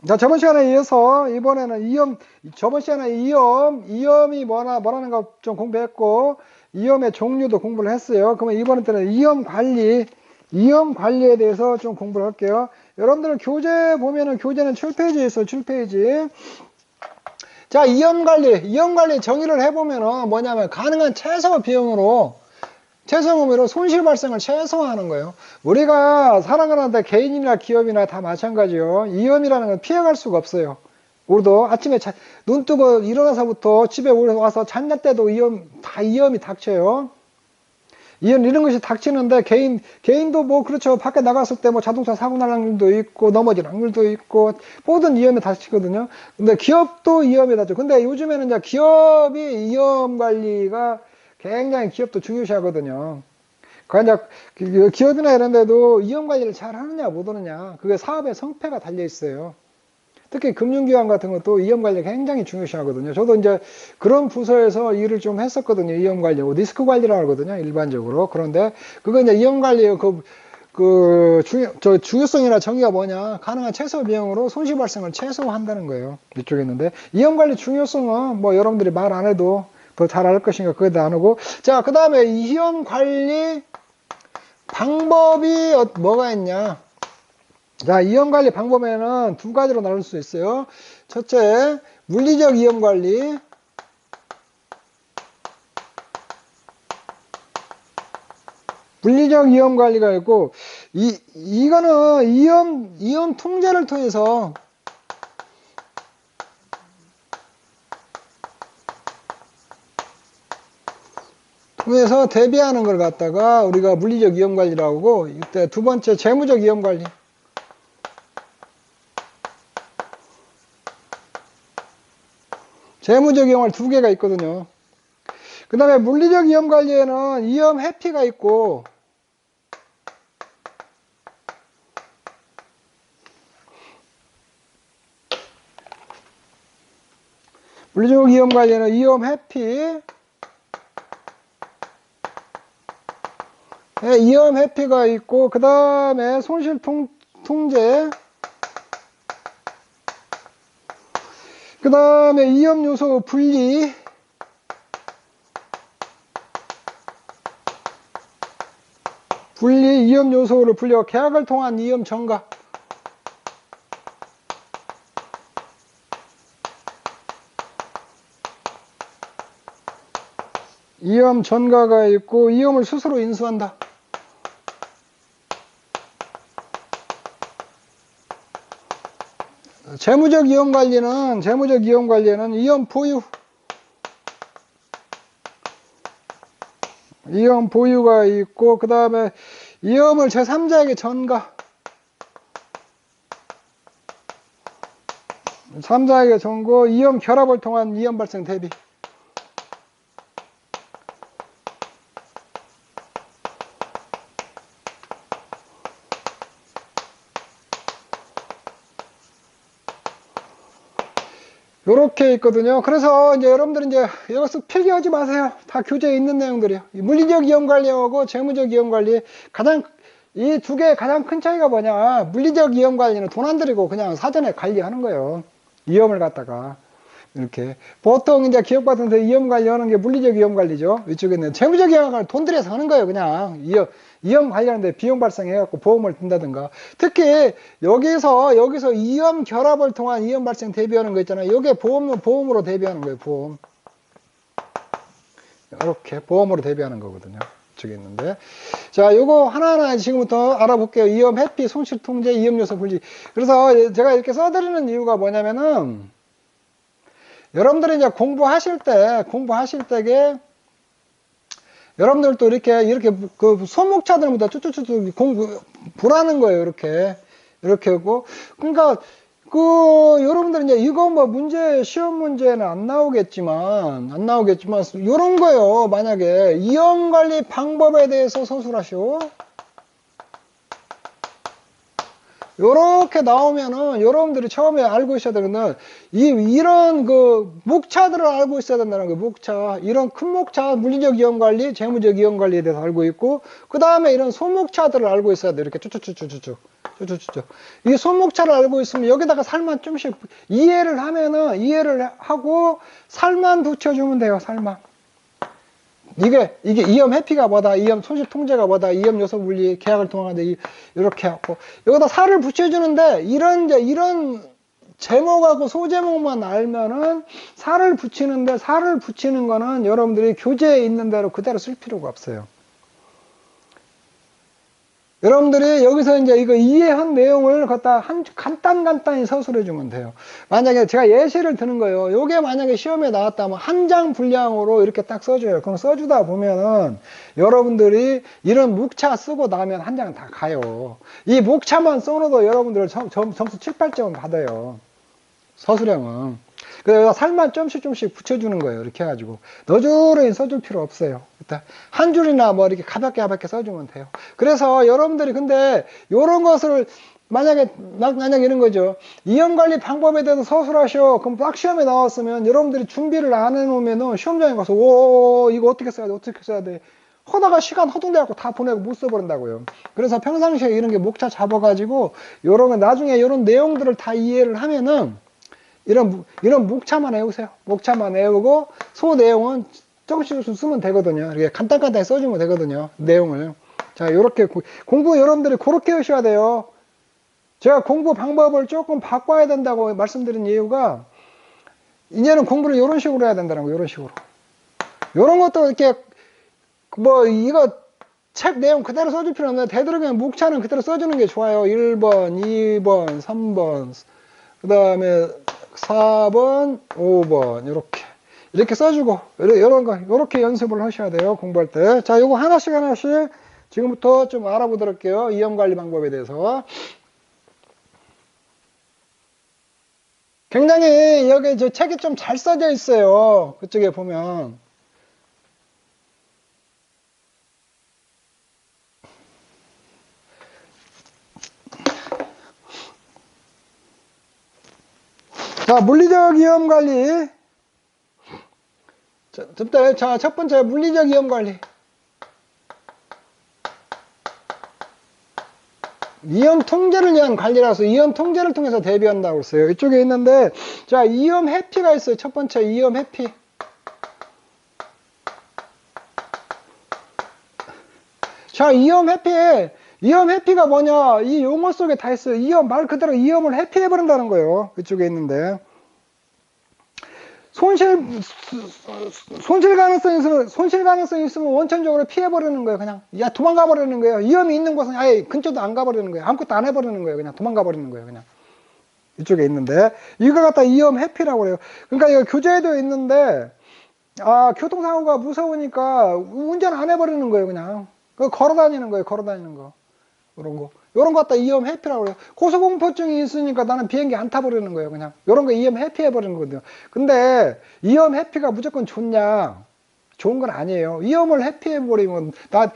자, 저번 시간에 이어서 이번에는 저번 시간에 이염이 뭐라는 거 좀 공부했고, 이염의 종류도 공부를 했어요. 그러면 이번 때는 이염 관리에 대해서 좀 공부를 할게요. 여러분들 교재 보면은 교재는 7페이지에 있어요. 7페이지. 자, 이염 관리 정의를 해보면은 뭐냐면 가능한 최소 비용으로 손실 발생을 최소화하는 거예요. 우리가 살아가는데 개인이나 기업이나 다 마찬가지요. 이염이라는 건 피해갈 수가 없어요. 우리도 아침에 눈 뜨고 일어나서부터 집에 와서 잠잘 때도 이염이 닥쳐요. 이런 것이 닥치는데 개인도 뭐 그렇죠. 밖에 나갔을 때 뭐 자동차 사고 날 확률도 있고 넘어질 확률도 있고 모든 이염에 닥치거든요. 근데 기업도 이염에 닥쳐. 근데 요즘에는 이제 기업이 이염 관리가 굉장히 기업도 중요시하거든요. 그러니까 기업이나 이런 데도 이염 관리를 잘 하느냐 못 하느냐 그게 사업의 성패가 달려 있어요. 특히 금융기관 같은 것도 이염 관리가 굉장히 중요시하거든요. 저도 이제 그런 부서에서 일을 좀 했었거든요. 이염 관리, 리스크 관리라고 하거든요. 일반적으로. 그런데 그거 이제 이염 관리의 중요성이나 정의가 뭐냐. 가능한 최소 비용으로 손실 발생을 최소화한다는 거예요. 이쪽에 있는데. 이염 관리 중요성은 뭐 여러분들이 말 안 해도 더 잘 알 것인가 그것도 안 하고. 자, 그 다음에 이염 관리 방법이 뭐가 있냐. 자, 이염 관리 방법에는 두 가지로 나눌 수 있어요. 첫째, 물리적 이염 관리. 물리적 이염 관리가 있고, 이거는 이염 통제를 통해서 대비하는 걸 갖다가 우리가 물리적 이염 관리라고 하고, 이때 두 번째, 재무적 이염 관리. 재무적 이염 관리 두 개가 있거든요. 그 다음에 물리적 이염 관리에는 이염 회피가 있고, 물리적 이염 관리에는 이염 회피, 이염 회피가 있고, 그 다음에 손실 통제, 그 다음에 이염 요소 분리, 이염 요소를 분리하고 계약을 통한 이염 전가. 이염 전가가 있고, 이염을 스스로 인수한다. 재무적 이염 관리에는 이염 보유가 있고, 그 다음에 이염을 제3자에게 전가. 3자에게 전고, 이염 결합을 통한 이염 발생 대비. 요렇게 있거든요. 그래서 이제 여러분들은 이제 여기서 필기하지 마세요. 다 교재에 있는 내용들이에요. 물리적 이염 관리하고 재무적 이염 관리 이 두 개의 가장 큰 차이가 뭐냐. 물리적 이염 관리는 돈 안 들이고 그냥 사전에 관리하는 거예요. 이염을 갖다가 이렇게 보통 이제 기업 같은 데 이염 관리하는 게 물리적 이염 관리죠. 이쪽에 있는 재무적 이염 관리 돈 들여서 하는 거예요. 그냥 이염 관리하는데 비용 발생해갖고 보험을 든다든가. 특히 여기서 이염 결합을 통한 이염 발생 대비하는 거 있잖아요. 이게 보험으로 대비하는 거예요. 보험. 이렇게 보험으로 대비하는 거거든요. 이쪽에 있는데. 자, 요거 하나하나 지금부터 알아볼게요. 이염 회피, 손실 통제, 이염 요소 분리. 그래서 제가 이렇게 써드리는 이유가 뭐냐면은 여러분들이 이제 공부하실 때게 여러분들도 이렇게 그 소목차들보다 쭉쭉쭉 보라는 거예요. 이렇게 하고. 그러니까 여러분들은 이제 이거 뭐 시험 문제는 안 나오겠지만 요런 거예요. 만약에 이염 관리 방법에 대해서 서술하시오. 요렇게 나오면은 여러분들이 처음에 알고 있어야 되는 건 이런 목차들을 알고 있어야 된다는 거예요. 목차. 이런 큰 목차, 물리적 이염 관리, 재무적 이염 관리에 대해서 알고 있고, 그 다음에 이런 소목차들을 알고 있어야 돼요. 이렇게 쭉쭉쭉쭉쭉. 이 손목차를 알고 있으면 여기다가 살만 좀씩 이해를 하면은, 이해를 하고 살만 붙여주면 돼요. 살만. 이게 이염 해피가 뭐다, 이염 손실 통제가 뭐다, 이염 요소 물리 계약을 통하는데 이렇게 하고 여기다 살을 붙여주는데, 이런 제목하고 소제목만 알면은 살을 붙이는데, 살을 붙이는 거는 여러분들이 교재에 있는 대로 그대로 쓸 필요가 없어요. 여러분들이 여기서 이제 이거 이해한 내용을 갖다 간단히 서술해 주면 돼요. 만약에 제가 예시를 드는 거예요. 요게 만약에 시험에 나왔다면 한 장 분량으로 이렇게 딱 써줘요. 그럼 써주다 보면은 여러분들이 이런 묵차 쓰고 나면 한 장은 다 가요. 이 묵차만 써놓어도 여러분들 점수 7, 8점은 받아요. 서술형은. 그래서 살만 좀씩 붙여주는 거예요. 이렇게 해가지고. 너저러히 써줄 필요 없어요. 일단 한 줄이나 뭐 이렇게 가볍게 써주면 돼요. 그래서 여러분들이 근데 요런 것을 만약에 이런 거죠. 이염관리 방법에 대해서 서술하셔. 그럼 딱 시험에 나왔으면 여러분들이 준비를 안 해놓으면은 시험장에 가서 이거 어떻게 써야 돼? 하다가 시간 허둥대갖고 다 보내고 못 써버린다고요. 그래서 평상시에 이런 게 목차 잡아가지고 요런 거 나중에 요런 내용들을 다 이해를 하면은 이런 목차만 외우세요. 목차만 외우고 소 내용은 조금씩 쓰면 되거든요. 이렇게 간단히 써주면 되거든요. 내용을. 자, 요렇게 공부 여러분들이 그렇게 하셔야 돼요. 제가 공부 방법을 조금 바꿔야 된다고 말씀드린 이유가, 이제는 공부를 이런 식으로 해야 된다는 거예요. 이런 식으로. 이런 것도 이렇게 이거 책 내용 그대로 써줄 필요 없는데 되도록이면 목차는 그대로 써주는 게 좋아요. 1번, 2번, 3번, 그 다음에 4번, 5번 이렇게 써주고 이런 거 이렇게 연습을 하셔야 돼요. 공부할 때. 자, 요거 하나씩 지금부터 좀 알아보도록 할게요. 이염관리 방법에 대해서. 굉장히 여기 저 책이 좀 잘 써져 있어요. 그쪽에 보면. 자, 물리적 이염관리. 자, 첫 번째 물리적 이염관리. 이염 통제를 위한 관리라서 이염 통제를 통해서 대비한다고 했어요. 이쪽에 있는데, 자, 이염 해피가 있어요. 첫 번째 이염 해피. 자, 이염 해피가 뭐냐? 이 용어 속에 다 있어요. 말 그대로 이염을 해피해버린다는 거예요. 이쪽에 있는데. 손실 가능성이 있으면 원천적으로 피해버리는 거예요. 그냥 도망가 버리는 거예요. 위험이 있는 곳은 아예 근처도 안 가버리는 거예요. 아무것도 안 해버리는 거예요. 그냥 도망가 버리는 거예요. 그냥 이쪽에 있는데, 이거 갖다 위험 회피라고 그래요. 그러니까 이거 교재에도 있는데, 교통사고가 무서우니까 운전 안 해버리는 거예요. 그냥 걸어 다니는 거예요. 이런 거 갖다 이염 해피라고 그래요. 고소공포증이 있으니까 나는 비행기 안 타버리는 거예요. 그냥 이런 거 이염 해피해버리는 거거든요. 근데 이염 해피가 무조건 좋냐? 좋은 건 아니에요. 이염을 해피해버리면 나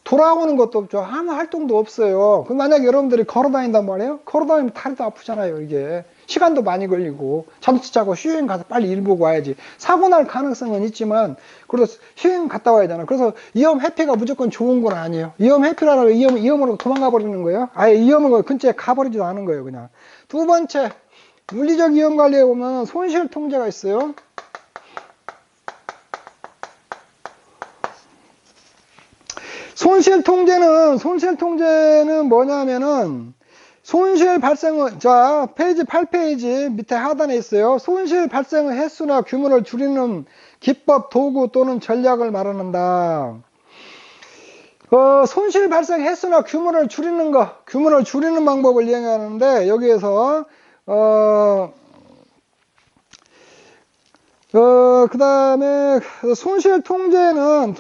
돌아오는 것도 없죠. 아무 활동도 없어요. 그럼 만약에 여러분들이 걸어 다닌단 말이에요. 걸어 다니면 다리도 아프잖아요. 이게 시간도 많이 걸리고, 잠수 자고 휴행 가서 빨리 일 보고 와야지. 사고 날 가능성은 있지만 그래도 휴행 갔다 와야 되잖아. 그래서 이염 해피가 무조건 좋은 건 아니에요. 이염 해피라고 이염으로 도망가 버리는 거예요. 아예 이염을 근처에 가버리지도 않은 거예요. 그냥. 두 번째, 물리적 이염 관리에 보면 손실 통제가 있어요. 손실 통제는 뭐냐면은, 손실 발생은, 자, 페이지 8페이지 밑에 하단에 있어요. 손실 발생의 횟수나 규모를 줄이는 기법, 도구 또는 전략을 말한다. 손실 발생 횟수나 규모를 줄이는 방법을 이야기하는데, 여기에서, 그 다음에 손실 통제는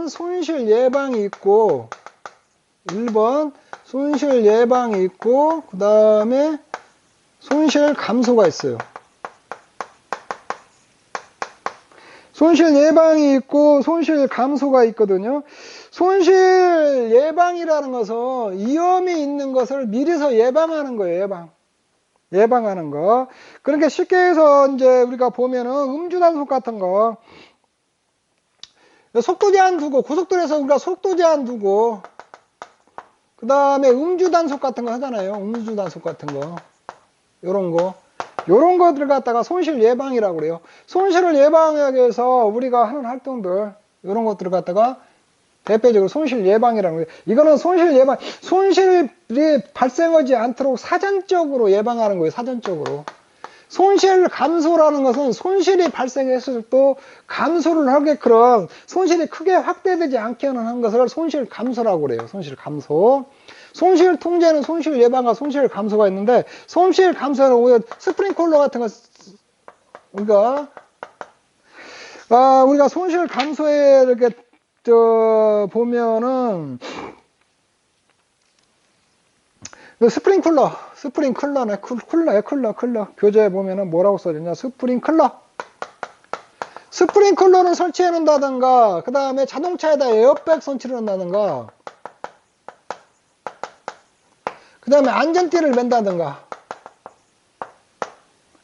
손실 예방이 있고, 1번 손실 예방이 있고, 그 다음에 손실 감소가 있어요. 손실 예방이 있고 손실 감소가 있거든요. 손실 예방이라는 것은 위험이 있는 것을 미리서 예방하는 거예요. 예방하는 거. 그러니까 쉽게 해서 이제 우리가 보면은 음주단속 같은 거, 속도 제한 두고, 고속도로에서 우리가 속도 제한 두고, 그 다음에 음주 단속 같은 거 하잖아요. 음주 단속 같은 거. 요런 거들 갖다가 손실 예방이라고 그래요. 손실을 예방하기 위해서 우리가 하는 활동들, 요런 것들을 갖다가 대표적으로 손실 예방이라는 거예요. 이거는 손실 예방, 손실이 발생하지 않도록 사전적으로 예방하는 거예요. 사전적으로. 손실 감소라는 것은 손실이 발생했을 때 감소를 하게끔 손실이 크게 확대되지 않게 하는 것을 손실 감소라고 그래요. 손실 감소. 손실 통제는 손실 예방과 손실 감소가 있는데, 손실 감소는 오히려 스프링클러 같은 거, 우리가 손실 감소에 이렇게 보면은 스프링클러네. 쿨러 교재에 보면은 뭐라고 써졌냐, 스프링클러를 설치해 놓는다든가, 그 다음에 자동차에다 에어백 설치를 한다든가, 그 다음에 안전띠를 맨다든가,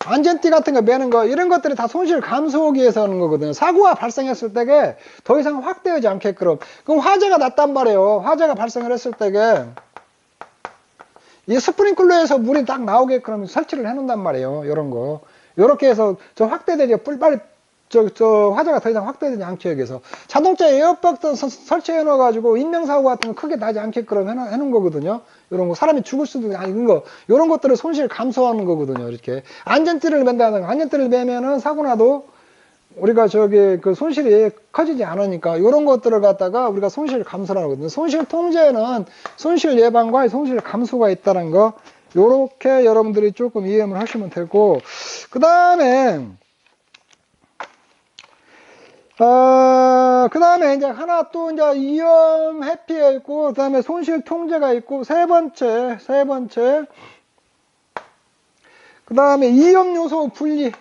안전띠 같은 거 매는 거, 이런 것들이 다 손실 감소하기 위해서 하는 거거든요. 사고가 발생했을 때에 더 이상 확대하지 않게끔. 그럼 화재가 났단 말이에요. 화재가 발생을 했을 때에 이 스프링클러에서 물이 딱 나오게끔 설치를 해 놓는단 말이에요. 요런 거. 요렇게 해서 저 확대되지, 빨리 화재가 더 이상 확대되지 않게 하기 위해서. 자동차 에어백도 설치해 놓아가지고 인명사고 같은 거 크게 나지 않게끔 해 놓은 거거든요. 요런 거. 사람이 죽을 수도, 이런 거. 요런 것들을 손실 감소하는 거거든요. 이렇게. 안전띠를 맨다든가, 안전띠를 매면은 사고 나도 우리가 그 손실이 커지지 않으니까 요런 것들을 갖다가 우리가 손실 감소라고 하거든요. 손실 통제는 손실 예방과 손실 감소가 있다는 거, 요렇게 여러분들이 조금 이해를 하시면 되고, 그 다음에 이제 하나 또 이제 위험 회피가 있고, 그 다음에 손실 통제가 있고, 세 번째, 그 다음에 위험 요소 분리.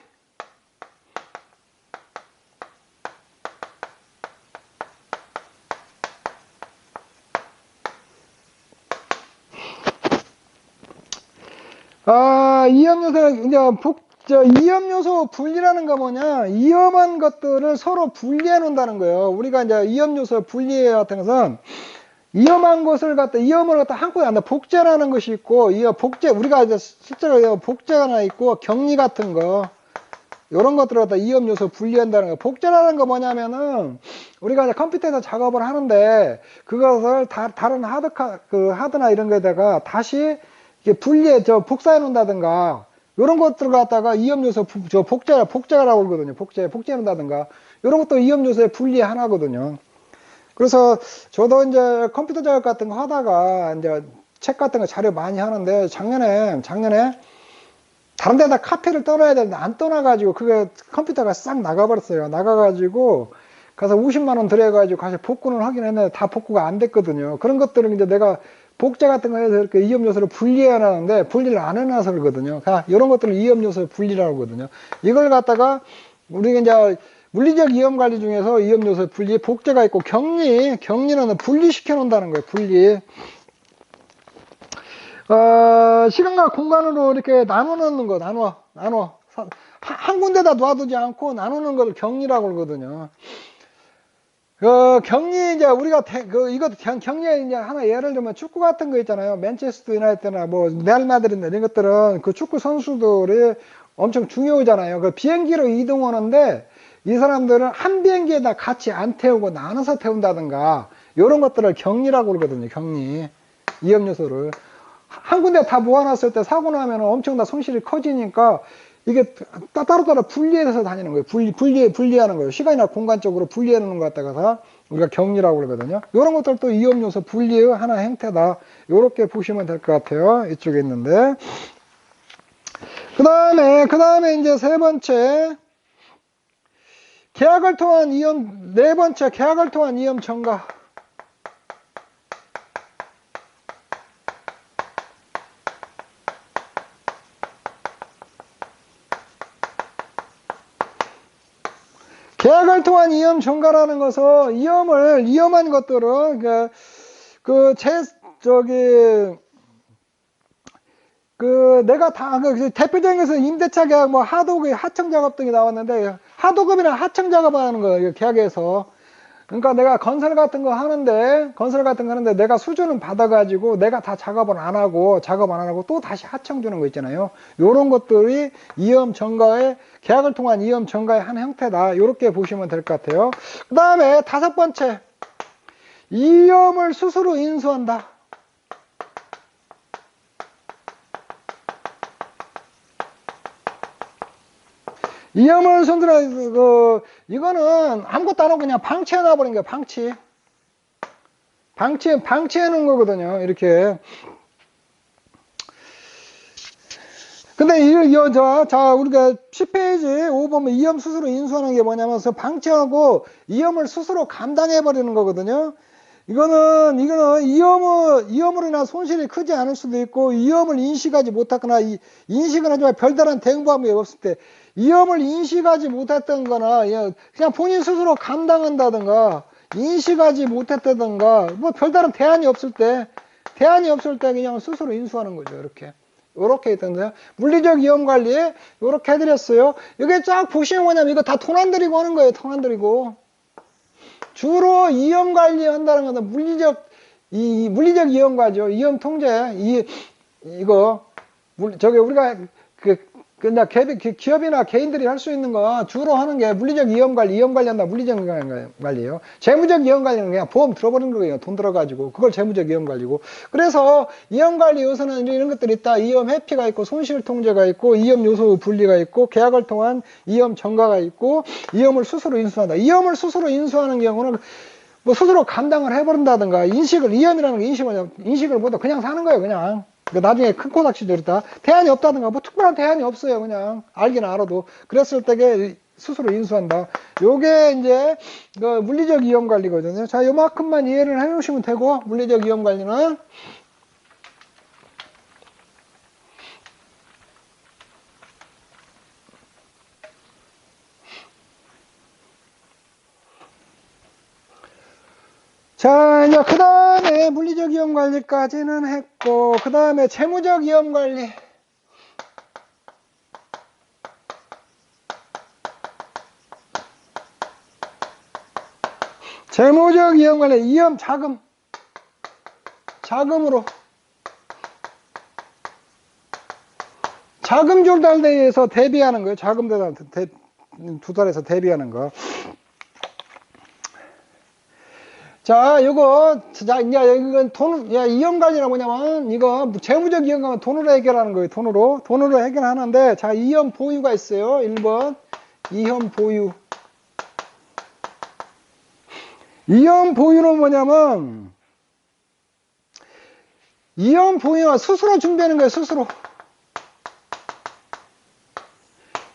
위험 요소, 위험 요소 분리라는 거 뭐냐? 위험한 것들을 서로 분리해 놓는다는 거예요. 우리가 이제 위험 요소 분리 같은 것은 위험한 것을 위험을 한꺼번에 한다. 복제라는 것이 있고, 우리가 이제 실제로 복제가 하나 있고, 격리 같은 거, 요런 것들을 위험 요소 분리한다는 거예요. 복제라는 거 뭐냐면은, 우리가 이제 컴퓨터에서 작업을 하는데, 그것을 다른 하드나 이런 거에다가 다시 복사해 놓는다든가, 요런 것들을 갖다가 위험 요소, 복제라고 그러거든요. 복제해 놓는다든가, 요런 것도 위험 요소의 분리 하나거든요. 그래서 저도 이제 컴퓨터 작업 같은 거 하다가 이제 책 같은 거 자료 많이 하는데, 작년에 다른 데다 카피를 떠나야 되는데 안 떠나가지고 그게 컴퓨터가 싹 나가버렸어요. 나가가지고 가서 50만원 들여가지고 가서 복구를 하긴 했는데 다 복구가 안 됐거든요. 그런 것들은 이제 내가 복제 같은 거 해서 이렇게 위험 요소를 분리해 놨는데 분리를 안 해놔서 그러거든요. 이런 것들을 위험 요소 분리라고 하거든요. 이걸 갖다가 우리가 이제 물리적 위험 관리 중에서 위험 요소 분리, 복제가 있고, 격리는 분리시켜 놓는다는 거예요. 분리. 시간과 공간으로 이렇게 나눠 놓는 거, 나눠. 한 군데다 놔두지 않고 나누는 걸 격리라고 그러거든요. 격리, 이제 우리가, 격리에 이제 하나 예를 들면 축구 같은 거 있잖아요. 맨체스터 유나이티드나 레알 마드리드나 이런 것들은 그 축구 선수들이 엄청 중요하잖아요. 그 비행기로 이동하는데 이 사람들은 한 비행기에다 같이 안 태우고 나눠서 태운다든가, 이런 것들을 격리라고 그러거든요. 격리. 위험 요소를. 한 군데 다 모아놨을 때 사고 나면 엄청나 손실이 커지니까 이게 따로따로 분리해서 다니는 거예요. 분리하는 거예요. 시간이나 공간적으로 분리해 놓는 것 갖다가 우리가 격리라고 그러거든요. 이런 것들도 위험 요소 분리의 하나의 형태다. 이렇게 보시면 될 것 같아요. 이쪽에 있는데. 그 다음에 이제 세 번째. 계약을 통한 위험, 네 번째, 계약을 통한 위험 전가. 계약을 통한 위험 전가라는 것은 위험한 것들은 내가 대표적인 것은 임대차 계약, 하도급, 하청 작업 등이 나왔는데, 하도급이나 하청 작업을 하는 거예요. 계약에서. 그러니까 내가 건설 같은 거 하는데 내가 수주는 받아가지고 내가 다 작업 안 하고 또 다시 하청 주는 거 있잖아요. 요런 것들이 이음 전가의 계약을 통한 이음 전가의 한 형태다. 요렇게 보시면 될 것 같아요. 그 다음에 5번째, 이음을 스스로 인수한다. 이음을 손들어, 이거는 아무것도 안 하고 그냥 방치해 놔버린 거야, 방치해 놓은 거거든요, 이렇게. 근데 우리가 10페이지 5번에 이음 스스로 인수하는 게 뭐냐면, 방치하고 이음을 스스로 감당해 버리는 거거든요. 이거는 이음으로 인한 손실이 크지 않을 수도 있고, 이음을 인식하지 못하거나, 인식은 하지만 별다른 대응방법이 없을 때, 이음을 인식하지 못했던 거나, 그냥 본인 스스로 감당한다든가, 인식하지 못했다든가, 뭐 별다른 대안이 없을 때 그냥 스스로 인수하는 거죠, 이렇게. 요렇게 있던데요. 물리적 이음 관리, 요렇게 해드렸어요. 여기 쫙 보시면 뭐냐면, 이거 다 돈 안 들이고 하는 거예요, 돈 안 들이고. 주로 이음 관리한다는 것은 물리적 이음과죠. 이음 통제, 이거, 우리가 기업이나 개인들이 할 수 있는 거 주로 하는 게 물리적 이음 관리한다. 물리적 이음 관리예요. 재무적 이음 관리는 그냥 보험 들어버리는 거예요. 돈 들어가지고. 그걸 재무적 이음 관리고. 그래서 이음 관리 요소는 이런 것들이 있다. 이음 회피가 있고, 손실 통제가 있고, 이음 요소 분리가 있고, 계약을 통한 이음 전가가 있고, 이음을 스스로 인수한다. 이음을 스스로 인수하는 경우는 뭐 스스로 감당을 해버린다든가, 이음이라는 게 인식을 못하고 그냥 사는 거예요, 그냥. 나중에 큰 코닥치죠, 그렇다. 대안이 없다든가, 뭐 특별한 대안이 없어요, 그냥. 알긴 알아도. 그랬을 때 스스로 인수한다. 요게 이제, 물리적 이음 관리거든요. 자, 요만큼만 이해를 해 놓으시면 되고, 물리적 이음 관리는. 자, 이제 그 다음에 물리적 이음 관리까지는 했고, 그 다음에 재무적 이음 관리. 재무적 이음 관리, 이음 자금으로. 자금 조달대에서 대비하는 거예요. 자금 조달에서 대비하는 거. 자, 이건 이음 관리는 뭐냐면, 이거 재무적 이음 관리는 돈으로 해결하는 거예요. 돈으로 해결하는데, 자, 이음 보유가 있어요. 1번, 이음 보유. 이음 보유는 뭐냐면, 이음 보유는 스스로 준비하는 거예요. 스스로.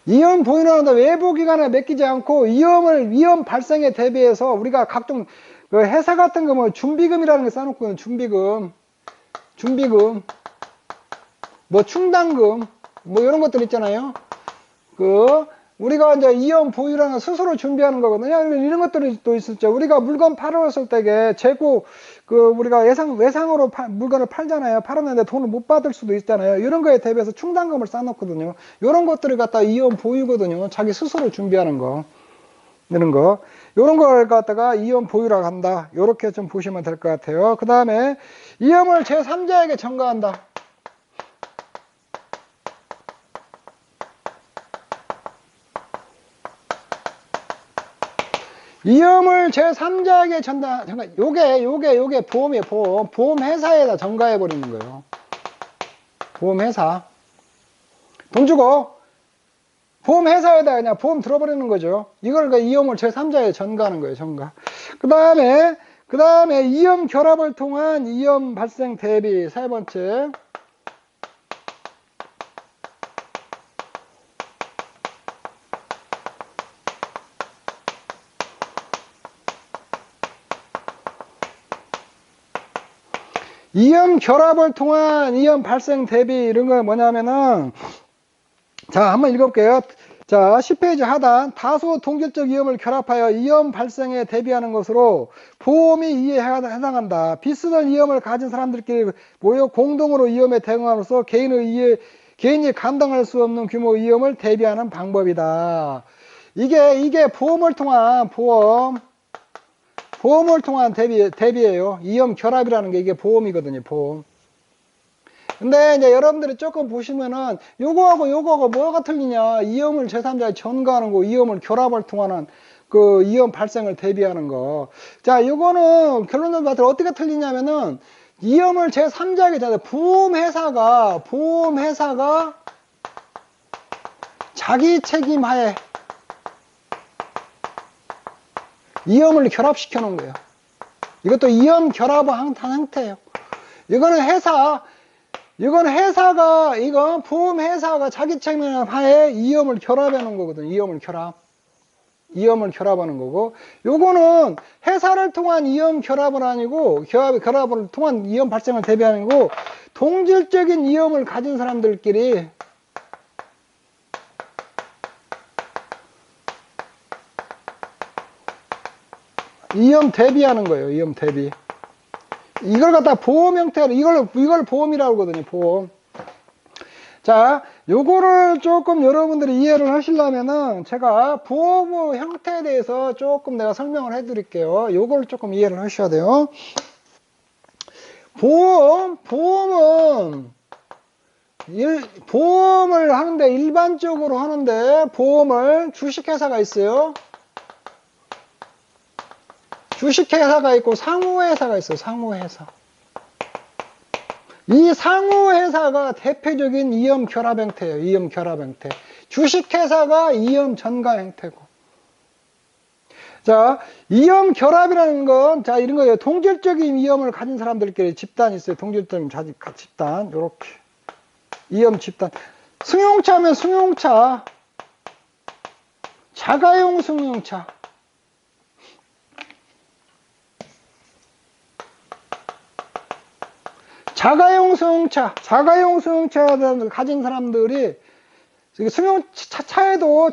이음 보유는 하는데 외부 기관에 맡기지 않고, 이음 발생에 대비해서 우리가 각종 회사 같은 거 뭐 준비금이라는 게 써놓고요. 준비금, 뭐 충당금, 뭐 이런 것들 있잖아요. 우리가 이제 이음 보유라는 거 스스로 준비하는 거거든요. 이런 것들이 또 있었죠. 우리가 물건 팔았을 때게 재고, 우리가 외상으로 물건을 팔잖아요. 팔았는데 돈을 못 받을 수도 있잖아요. 이런 거에 대비해서 충당금을 쌓아놓거든요. 이런 것들을 갖다 이음 보유거든요. 자기 스스로 준비하는 거. 이런 거. 이런 걸 갖다가 이음 보유라고 한다. 이렇게 좀 보시면 될 것 같아요. 그 다음에 이음을 제3자에게 전가한다. 이음을 제3자에게 요게 보험이에요, 보험. 보험회사에다 전가해버리는 거예요. 보험회사. 돈 주고, 보험회사에다 그냥 보험 들어버리는 거죠. 이걸 이음을 제3자에 전가하는 거예요, 전가. 그 다음에 이음 결합을 통한 이음 발생 대비, 세 번째. 이음 결합을 통한 이음 발생 대비 이런 건 뭐냐면은, 자, 한번 읽어볼게요. 자, 10페이지 하단. 다소 동질적 이음을 결합하여 이음 발생에 대비하는 것으로 보험이 이에 해당한다. 비슷한 이음을 가진 사람들끼리 모여 공동으로 이음에 대응함으로써 개인이 감당할 수 없는 규모 이음을 대비하는 방법이다. 이게 보험을 통한 보험을 통한 대비예요. 이염 결합이라는 게 이게 보험이거든요. 보험. 근데 이제 여러분들이 조금 보시면은 요거하고 뭐가 틀리냐? 이염을 제3자에 전가하는 거, 이염을 결합을 통하는 그 이염 발생을 대비하는 거. 자, 요거는 결론적으로 봤을 때 어떻게 틀리냐면은 이염을 제3자에게 전해 보험회사가 자기 책임하에 이염을 결합시켜 놓은 거예요. 이것도 이염 결합의 한 형태예요. 이거는 보험회사가 자기 책임하에 이염을 결합해 놓은 거거든요. 이염을 결합하는 거고, 요거는 회사를 통한 이염 결합은 아니고, 결합을 통한 이염 발생을 대비하는 거고, 동질적인 이염을 가진 사람들끼리 이염 대비하는 거예요. 이염 대비. 이걸 갖다 보험 형태로, 이걸 보험이라고 하거든요. 보험. 자, 요거를 조금 여러분들이 이해를 하시려면은 제가 보험 형태에 대해서 조금 내가 설명을 해 드릴게요. 요걸 조금 이해를 하셔야 돼요. 보험을 하는데, 일반적으로 하는데, 보험을 주식회사가 있어요. 주식회사가 있고 상호회사가 있어요. 상호회사. 이 상호회사가 대표적인 이염 결합 형태예요. 이염 결합 형태. 주식회사가 이염 전가 형태고. 자, 이염 결합이라는 건, 자, 이런 거예요. 동질적인 이염을 가진 사람들끼리 집단이 있어요. 동질적인 집단. 요렇게. 이염 집단. 승용차면 승용차. 자가용 승용차. 자가용 승용차를 가진 사람들이, 차에도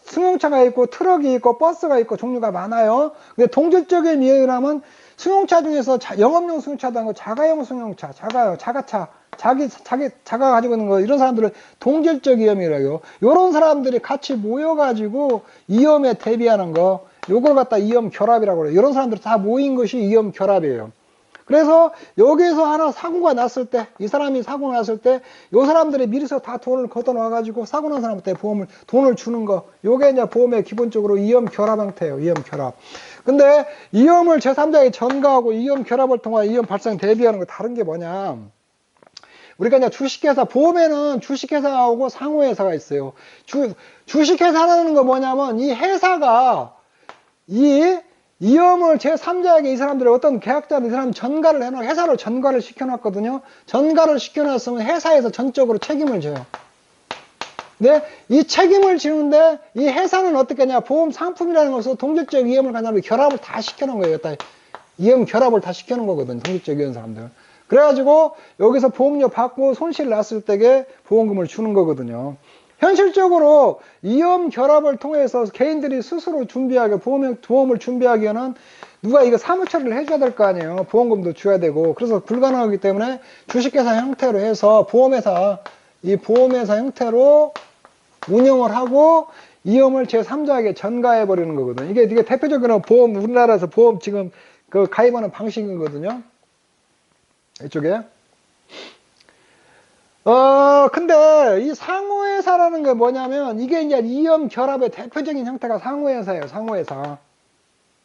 승용차가 있고, 트럭이 있고, 버스가 있고, 종류가 많아요. 근데 동질적인 이해라면, 승용차 중에서 영업용 승용차도 아니고, 자가용 승용차, 자가차, 자가 가지고 있는 거, 이런 사람들을 동질적 이염이라고 해요. 요런 사람들이 같이 모여가지고, 이염에 대비하는 거, 요걸 갖다 이염 결합이라고 그래요. 이런 사람들이 다 모인 것이 이염 결합이에요. 그래서 여기에서 하나 사고가 났을 때, 이 사람이 사고 났을 때, 요 사람들이 미리서 다 돈을 걷어 놔가지고 사고 난 사람한테 돈을 주는 거, 요게 이제 보험의 기본적으로 이염 결합 형태예요. 이염 결합. 근데 이염을 제3자에 전가하고 이염 결합을 통한 이염 발생 대비하는 거 다른 게 뭐냐? 우리가 이제 주식회사, 보험에는 주식회사하고 상호회사가 있어요. 주식회사라는 거 뭐냐면, 이 회사가 이염을 제3자에게 이 사람들이 어떤 계약자들, 이 사람 전가를 해놓고 회사로 전가를 시켜놨거든요. 전가를 시켜놨으면 회사에서 전적으로 책임을 져요. 근데 이 책임을 지는데 이 회사는 어떻게 하냐? 보험 상품이라는 것은 동질적 이염을 가지고 결합을 다 시켜놓은 거예요. 이염 결합을 다 시켜놓은 거거든요. 동질적 이염 사람들. 그래가지고 여기서 보험료 받고 손실 났을 때에 보험금을 주는 거거든요. 현실적으로 이염 결합을 통해서 개인들이 스스로 보험을 준비하기에는 누가 이거 사무 처리를 해줘야 될 거 아니에요. 보험금도 줘야 되고. 그래서 불가능하기 때문에 주식회사 형태로 해서 이 보험회사 형태로 운영을 하고 이염을 제3자에게 전가해 버리는 거거든요. 이게 대표적으로 우리나라에서 보험 지금 그 가입하는 방식이거든요. 이쪽에. 근데 이 상호회사라는 게 뭐냐면, 이게 이제 이염 결합의 대표적인 형태가 상호회사예요. 상호회사.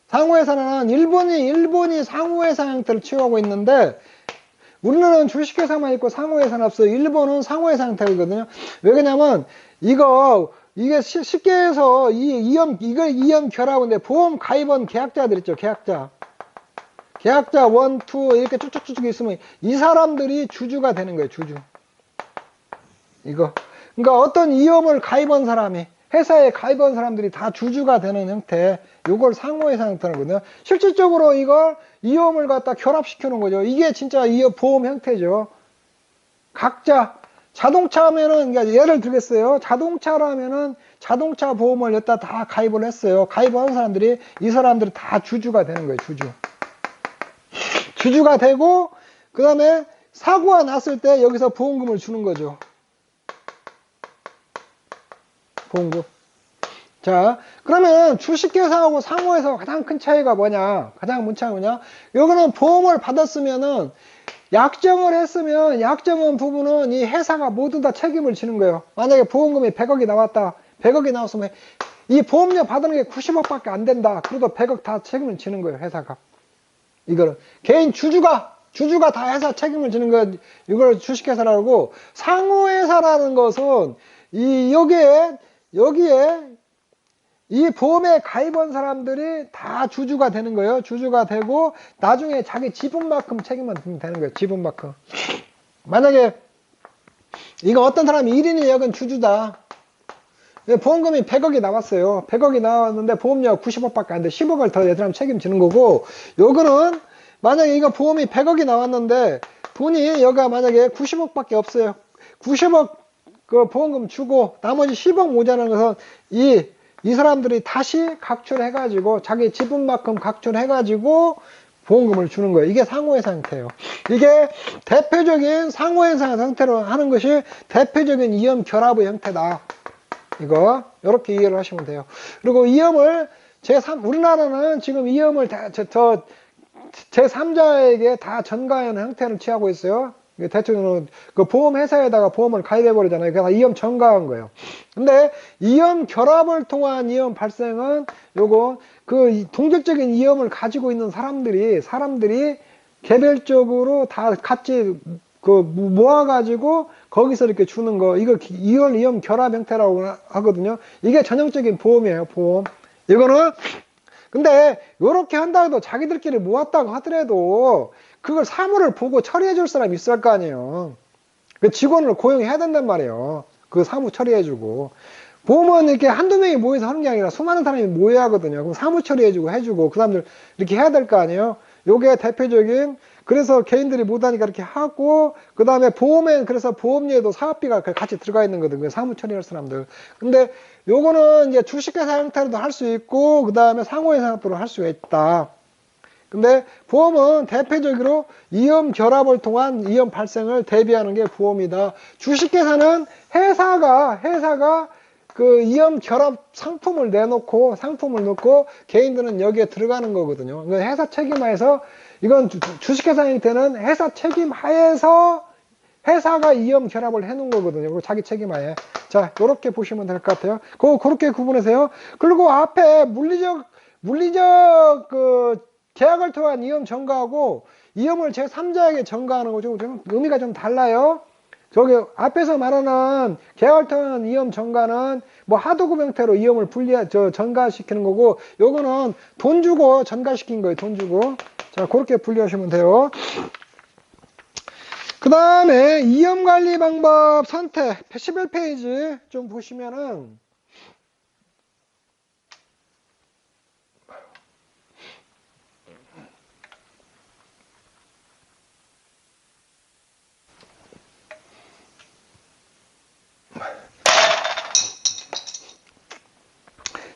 상호회사는 일본이 상호회사 형태를 취하고 있는데, 우리나라는 주식회사만 있고 상호회사는 없어요. 일본은 상호회사 형태거든요. 왜 그러냐면, 이게 쉽게 해서 이염 결합인데, 보험 가입원 계약자들 있죠. 계약자 1, 2 이렇게 쭉쭉쭉 있으면 이 사람들이 주주가 되는 거예요. 주주. 그러니까 어떤 이염을 가입한 사람이, 회사에 가입한 사람들이 다 주주가 되는 형태, 요걸 상호회사 형태거든요. 실질적으로 이걸 이염을 갖다 결합시켜 놓은 거죠. 이게 진짜 보험 형태죠. 각자, 자동차면은, 그러니까 예를 들겠어요. 자동차라면은 자동차 보험을 여기다 다 가입을 했어요. 가입한 사람들이, 이 사람들이 다 주주가 되는 거예요. 주주가 되고, 그 다음에 사고가 났을 때 여기서 보험금을 주는 거죠. 보험금. 자, 그러면 주식회사하고 상호회사하고 가장 큰 차이가 뭐냐? 가장 큰 차이가 뭐냐? 여기는 보험을 받았으면은 약정을 했으면 약정한 부분은 이 회사가 모두 다 책임을 지는 거예요. 만약에 보험금이 100억이 나왔다. 100억이 나왔으면 이 보험료 받는 게 90억밖에 안 된다. 그래도 100억 다 책임을 지는 거예요, 회사가. 이거는 개인 주주가 다 회사 책임을 지는 거, 이걸 주식회사라고. 상호회사라는 것은 여기에 이 보험에 가입한 사람들이 다 주주가 되는 거예요. 주주가 되고 나중에 자기 지분만큼 책임만 지면 되는 거예요. 지분만큼. 만약에 이거 어떤 사람이 1인이 여긴 주주다. 보험금이 100억이 나왔어요. 100억이 나왔는데 보험료가 90억밖에 안 돼. 10억을 더 이 사람 책임지는 거고, 요거는 만약에 이거 보험이 100억이 나왔는데 돈이 여기가 만약에 90억밖에 없어요. 90억 그 보험금 주고 나머지 10억 모자라는 것은 이 사람들이 다시 각출해가지고 자기 지분만큼 각출해가지고 보험금을 주는 거예요. 이게 상호회사 형태예요. 이게 대표적인 상호회사 형태로 하는 것이 대표적인 이염 결합의 형태다. 이거 이렇게 이해를 하시면 돼요. 그리고 이염을 우리나라는 지금 이염을 제3자에게 다 전가하는 형태를 취하고 있어요. 대충 그 보험회사에다가 보험을 가입해버리잖아요. 그래서 이염 전가한 거예요. 근데 이염 결합을 통한 이염 발생은 요거 그 동질적인 이염을 가지고 있는 사람들이 개별적으로 다 같이 그 모아가지고 거기서 이렇게 주는 거, 이거 이염 결합 형태라고 하거든요. 이게 전형적인 보험이에요, 보험. 이거는 근데 요렇게 한다 해도 자기들끼리 모았다고 하더라도 그걸 사무를 보고 처리해 줄 사람이 있을 거 아니에요. 그 직원을 고용해야 된단 말이에요. 그 사무 처리해 주고. 보험은 이렇게 한두 명이 모여서 하는 게 아니라 수많은 사람이 모여야 하거든요. 그럼 사무 처리해 주고 해주고 그 사람들 이렇게 해야 될 거 아니에요. 요게 대표적인, 그래서 개인들이 못하니까 이렇게 하고, 그 다음에 보험엔 그래서 보험료에도 사업비가 같이 들어가 있는 거거든요. 사무 처리할 사람들. 근데 요거는 이제 주식회사 형태로도 할 수 있고, 그 다음에 상호회사 형태로 할 수 있다. 근데 보험은 대표적으로 이염 결합을 통한 이염 발생을 대비하는 게 보험이다. 주식회사는 회사가 그 이염 결합 상품을 넣고 개인들은 여기에 들어가는 거거든요. 회사 책임하에서, 이건 주식회사 형태는 회사 책임하에서 회사가 이염 결합을 해 놓은 거거든요. 그리고 자기 책임하에. 자, 요렇게 보시면 될 것 같아요. 그렇게 구분하세요. 그리고 앞에 물리적 그 계약을 통한 이염 전가하고 이염을 제3자에게 전가하는 거 좀 의미가 좀 달라요. 저기 앞에서 말하는 계약을 통한 이염 전가는 뭐 하도급 형태로 이염을 전가시키는 거고, 요거는 돈 주고 전가시킨 거예요. 돈 주고. 자, 그렇게 분류하시면 돼요. 그 다음에 이염 관리 방법 선택 11페이지 좀 보시면은,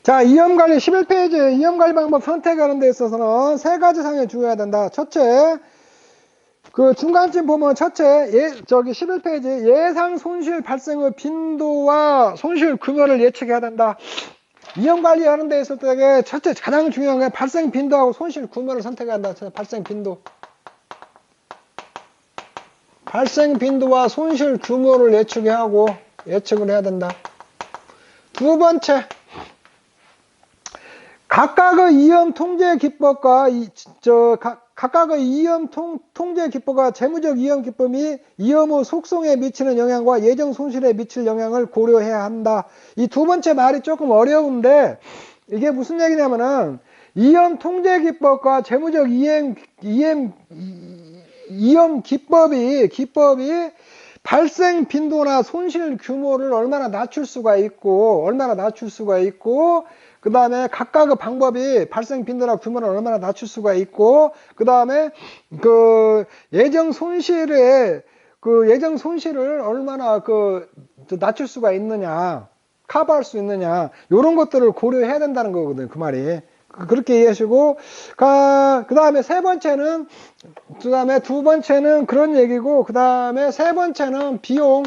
자, 이염관리 11페이지 이염관리 방법 선택하는 데 있어서는 세 가지 사항이 중요해야 된다. 첫째, 그 중간쯤 보면 첫째, 11페이지 예상 손실 발생의 빈도와 손실 규모를 예측해야 된다. 이염관리 하는 데 있을 때 첫째 가장 중요한 게 발생 빈도하고 손실 규모를 선택해야 한다. 발생 빈도와 손실 규모를 예측을 해야 된다. 두 번째, 각각의 이염 통제 기법과 각각의 이염 통제 기법과 재무적 이염 기법이 이염의 속성에 미치는 영향과 예정 손실에 미칠 영향을 고려해야 한다. 이 두 번째 말이 조금 어려운데, 이게 무슨 얘기냐면은 이염 통제 기법과 재무적 이염 기법이 발생 빈도나 손실 규모를 얼마나 낮출 수가 있고, 그 다음에 각각의 방법이 발생 빈도나 규모를 얼마나 낮출 수가 있고, 그 다음에 그 예정 손실을 얼마나 낮출 수가 있느냐, 커버할 수 있느냐, 이런 것들을 고려해야 된다는 거거든요. 그 말이. 그렇게 이해하시고, 그 다음에 두 번째는 그런 얘기고, 그 다음에 세 번째는 비용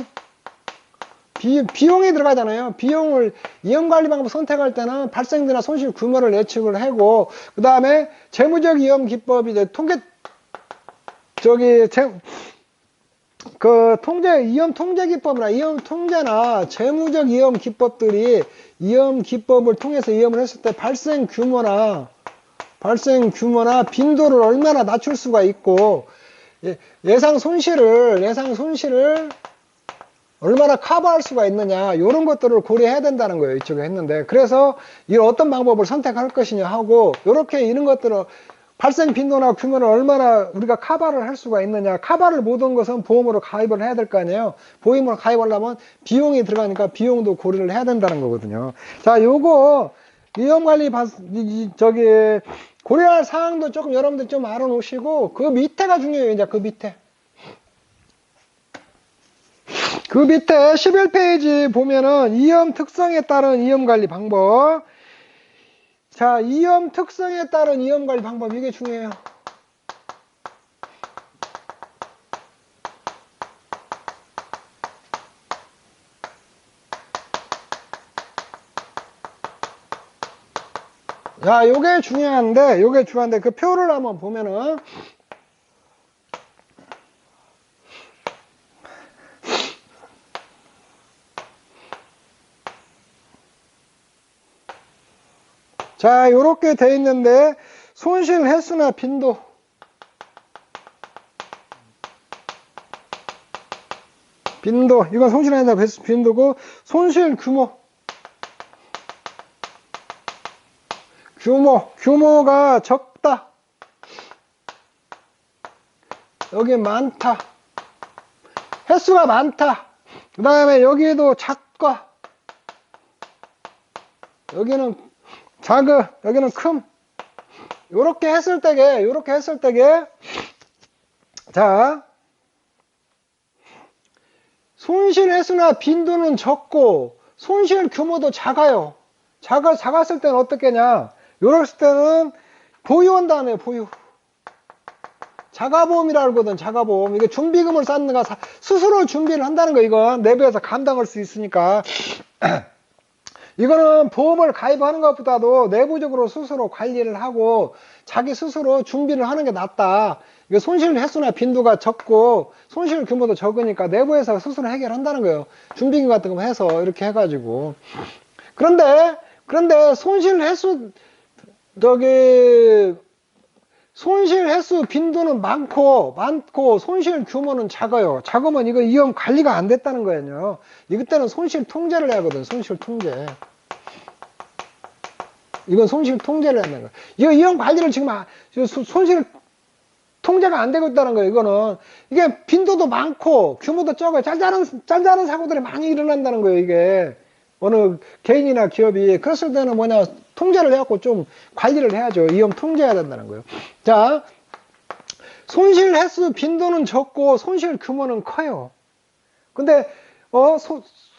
비용이 들어가잖아요. 비용을 위험관리 방법 선택할 때는 발생되나 손실 규모를 예측을 하고, 그 다음에 재무적 위험 기법이 이제 위험 통제 기법이나 위험 통제나 재무적 위험 기법들이 위험 기법을 통해서 위험을 했을 때 발생 규모나 빈도를 얼마나 낮출 수가 있고, 예상 손실을 얼마나 커버할 수가 있느냐, 이런 것들을 고려해야 된다는 거예요. 이쪽에 했는데. 그래서 이런 어떤 방법을 선택할 것이냐 하고, 이렇게 이런 것들을 발생 빈도나 규모를 얼마나 우리가 커버를 할 수가 있느냐. 커버를 못한 것은 보험으로 가입을 해야 될 거 아니에요. 보험으로 가입하려면 비용이 들어가니까 비용도 고려를 해야 된다는 거거든요. 자, 요거 위험관리 고려할 사항도 조금 여러분들 좀 알아놓으시고, 그 밑에가 중요해요. 이제 그 밑에 11페이지 보면은 위험 특성에 따른 위험관리 방법. 자, 위험 특성에 따른 위험관리 방법, 이게 중요해요. 자, 요게 중요한데 그 표를 한번 보면은, 자, 요렇게 돼 있는데, 손실 횟수나 빈도. 이건 손실 횟수나 빈도고, 손실 규모가 적다. 여기 많다. 횟수가 많다. 그 다음에 여기도 작과, 여기는 여기는 큼. 요렇게 했을 때게, 자, 손실 횟수나 빈도는 적고, 손실 규모도 작아요. 작았을 때는 어떻게냐? 요랬을 때는 보유한다네, 보유. 자가보험이라고 하거든, 자가보험. 이게 준비금을 쌓는 거, 스스로 준비를 한다는 거, 이건. 내부에서 감당할 수 있으니까. 이거는 보험을 가입하는 것보다도 내부적으로 스스로 관리를 하고, 자기 스스로 준비를 하는 게 낫다. 이게 손실 횟수나 빈도가 적고, 손실 규모도 적으니까 내부에서 스스로 해결한다는 거예요. 준비금 같은 거 해서, 이렇게 해가지고. 그런데 손실 횟수 빈도는 많고 손실 규모는 작아요. 작으면 이거 위험 관리가 안 됐다는 거예요. 이때는 손실 통제를 해야 하거든. 손실 통제. 이건 손실 통제를 한다는 거예요. 이거 위험 관리를 지금 손실 통제가 안 되고 있다는 거예요. 이거는 이게 빈도도 많고 규모도 적어요. 짤짤한 사고들이 많이 일어난다는 거예요. 이게 어느 개인이나 기업이. 그랬을 때는 뭐냐, 통제를 해갖고 좀 관리를 해야죠. 위험 통제해야 된다는 거예요. 자, 손실 횟수 빈도는 적고 손실 규모는 커요. 근데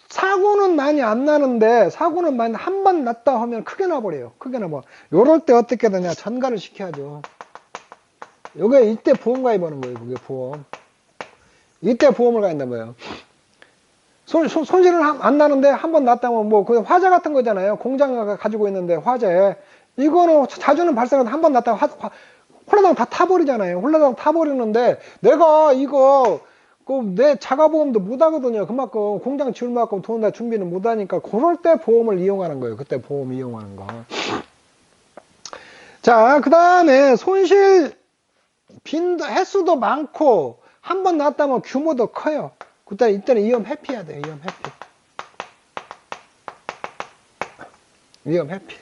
사고는 많이 안 나는데, 한 번 났다 하면 크게 나버려요. 요럴 때 어떻게 되냐, 전가를 시켜야죠. 요게 이때 보험 가입하는 거예요. 그게 보험. 이때 보험을 가입한단 거예요. 손실은 안 나는데 한 번 났다면 그 화재 같은 거잖아요. 공장가 가지고 있는데 화재. 이거는 자주는 발생하는데 한 번 났다면 홀라당 다 타버리잖아요. 홀라당 타버리는데 내가 이거 내 자가보험도 못 하거든요. 그만큼 공장 지을 만큼 돈 다 준비는 못 하니까 그럴 때 보험을 이용하는 거예요. 그때 보험 이용하는 거. 자, 그 다음에 손실 빈도 횟수도 많고 한 번 났다면 규모도 커요. 이때는 위험 회피해야 돼요. 위험 회피.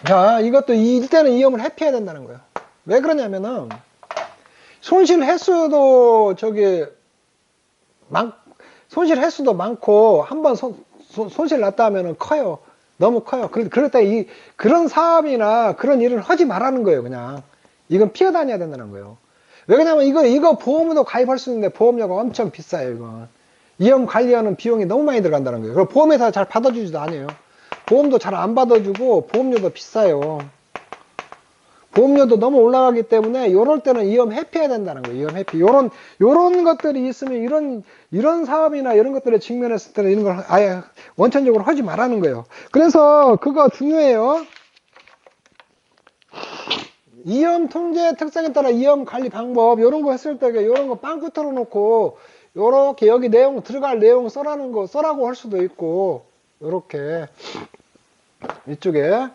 자, 이것도 이때는 위험을 회피해야 된다는 거예요. 왜 그러냐면은 손실 횟수도 많고 한 번 손실 났다 하면은 커요. 너무 커요. 그럴 때 그런 사업이나 그런 일을 하지 말라는 거예요. 그냥 이건 피해 다녀야 된다는 거예요. 왜 그러냐면 이거 보험으로 가입할 수 있는데 보험료가 엄청 비싸요. 이건 위험 관리하는 비용이 너무 많이 들어간다는 거예요. 그리고 보험회사 잘 받아주지도 않아요. 보험도 잘 안 받아주고 보험료도 비싸요. 보험료도 너무 올라가기 때문에 요럴 때는 이험 회피해야 된다는 거예요. 이험 회피. 요런 것들이 있으면 이런 사업이나 이런 것들에 직면했을 때는 이런 걸 아예 원천적으로 하지 말라는 거예요. 그래서 그거 중요해요. 이험 통제 특성에 따라 이험 관리 방법 요런 거 했을 때 요런 거 빵꾸 털어놓고 요렇게 여기 내용 들어갈 내용 써라고 할 수도 있고 요렇게 이쪽에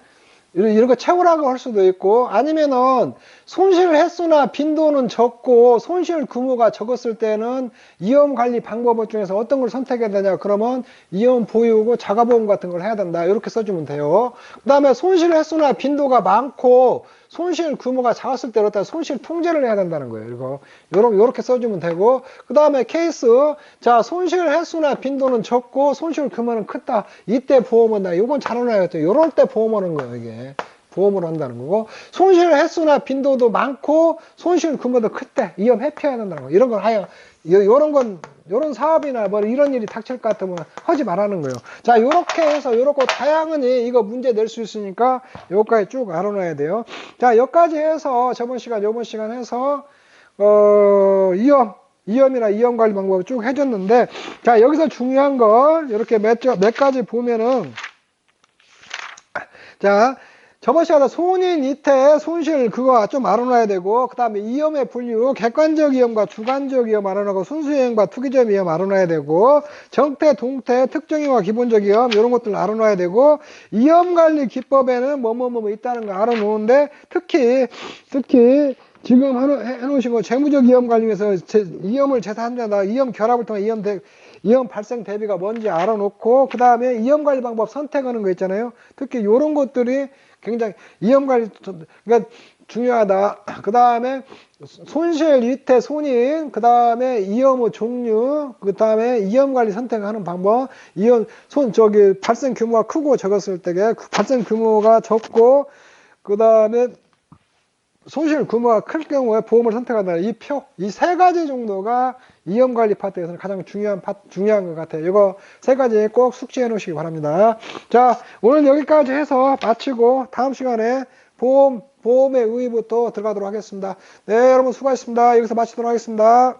이런 거 채우라고 할 수도 있고 아니면은 손실 횟수나 빈도는 적고 손실 규모가 적었을 때는 이험 관리 방법 중에서 어떤 걸 선택해야 되냐 그러면 이험 보유고 자가보험 같은 걸 해야 된다 이렇게 써주면 돼요. 그 다음에 손실 횟수나 빈도가 많고 손실 규모가 작았을 때 그렇다 손실 통제를 해야 된다는 거예요. 요렇게 써주면 되고 그 다음에 케이스 자 손실 횟수나 빈도는 적고 손실 규모는 크다 이때 보험한다 요건 잘 알아야겠죠. 요럴 때 보험하는 거예요. 이게 보험을 한다는 거고 손실 횟수나 빈도도 많고 손실 규모도 클 때 이험 회피해야 된다는 거 이런 걸 하여 요런 사업이나 뭐 이런 일이 닥칠 것 같으면 하지 말라는 거예요. 자 요렇게 해서 요렇게 다양하니 이거 문제 낼 수 있으니까 요까지 쭉 알아놔야 돼요. 자 여기까지 해서 요번 시간 해서 이험이나 이험 관리 방법을 쭉 해줬는데 자 여기서 중요한 거 이렇게 몇 가지 보면은 자 저번 시간에 손인, 이태, 손실 그거 좀 알아놔야 되고 그 다음에 이험의 분류 객관적 이험과 주관적 이험 알아놓고 순수이험과 투기적 이험 알아놔야 되고 정태, 동태, 특정이와 기본적 이험 이런 것들 알아놔야 되고 이험관리 기법에는 뭐 있다는 거 알아놓는데 특히 지금 해놓으신 거 재무적 이험 관리에서 이험을 제사한다 이험 결합을 통해 이험 발생 대비가 뭔지 알아놓고 그 다음에 이험 관리 방법 선택하는 거 있잖아요. 특히 이런 것들이 굉장히 이험 관리 그러니까 중요하다. 그 다음에 손실, 이태, 손인, 그 다음에 이험의 종류, 그 다음에 이험 관리 선택하는 방법, 발생 규모가 크고 적었을 때에 발생 규모가 적고 그 다음에 손실 규모가 클 경우에 보험을 선택한다. 이 세 가지 정도가 이험 관리 파트에서는 가장 중요한 것 같아요. 이거 세 가지 꼭 숙지해 놓으시기 바랍니다. 자, 오늘 여기까지 해서 마치고 다음 시간에 보험의 의의부터 들어가도록 하겠습니다. 네, 여러분 수고하셨습니다. 여기서 마치도록 하겠습니다.